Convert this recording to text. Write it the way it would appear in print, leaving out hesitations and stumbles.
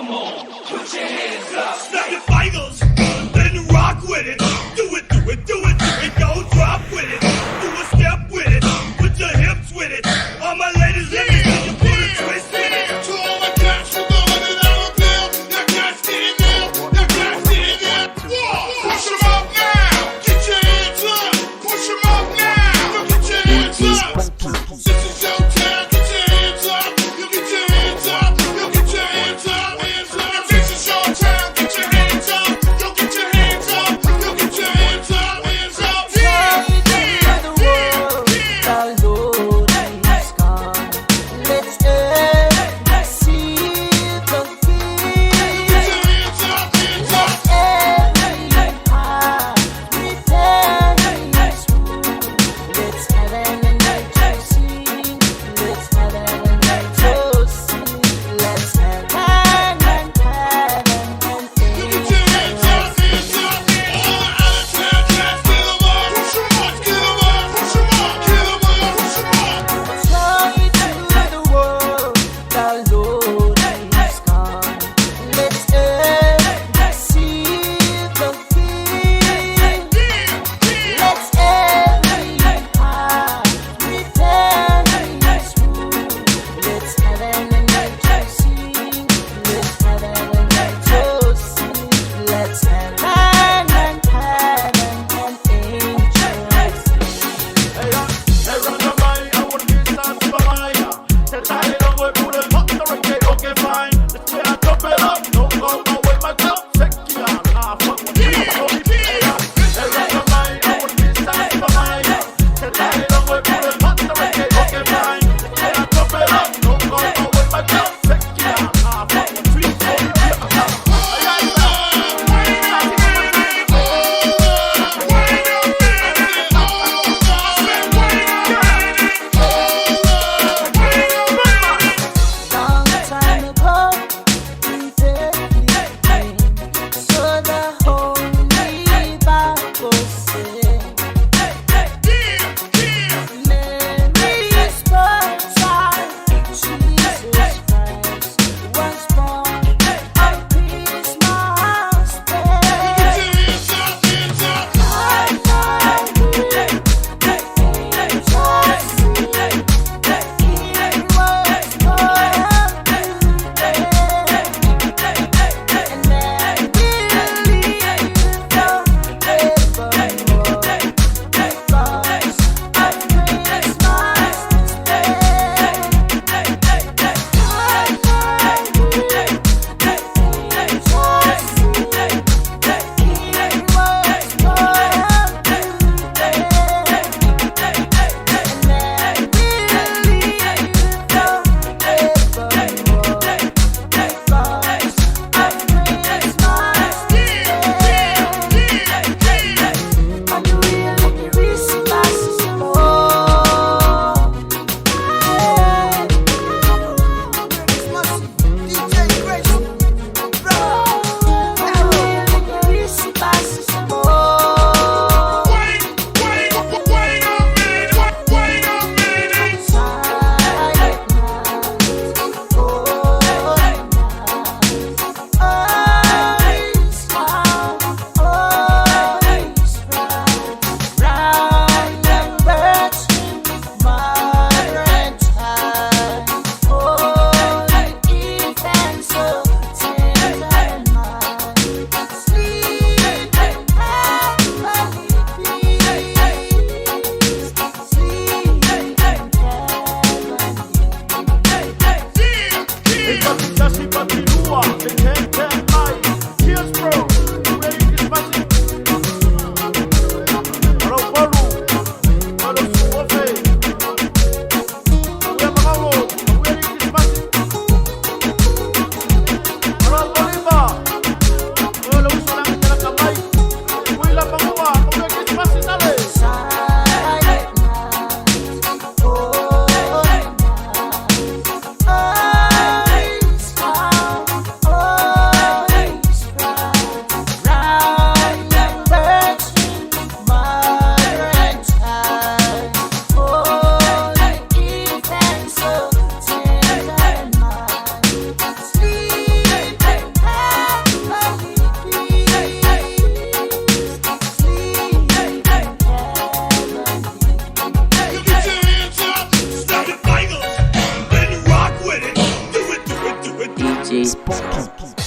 Come on, put your hands up. Snap your fingers, then rock with it. Do it, do it, do it, do it. Go drop with it. Do a step with it. Put your hips with it. All my ladies, let me see you pull a twist with it. To all my cats with the $100 bill, that cat's getting ill, that cat's getting ill. Push 'em up now, get your hands up. Push 'em up now, get your hands up. This is your town, get your hands up. You get your hands up, you get your hands up, hands up. This is your town, get your hands up. You get your hands up, you get your hands up, hands up. DJ Zponkey.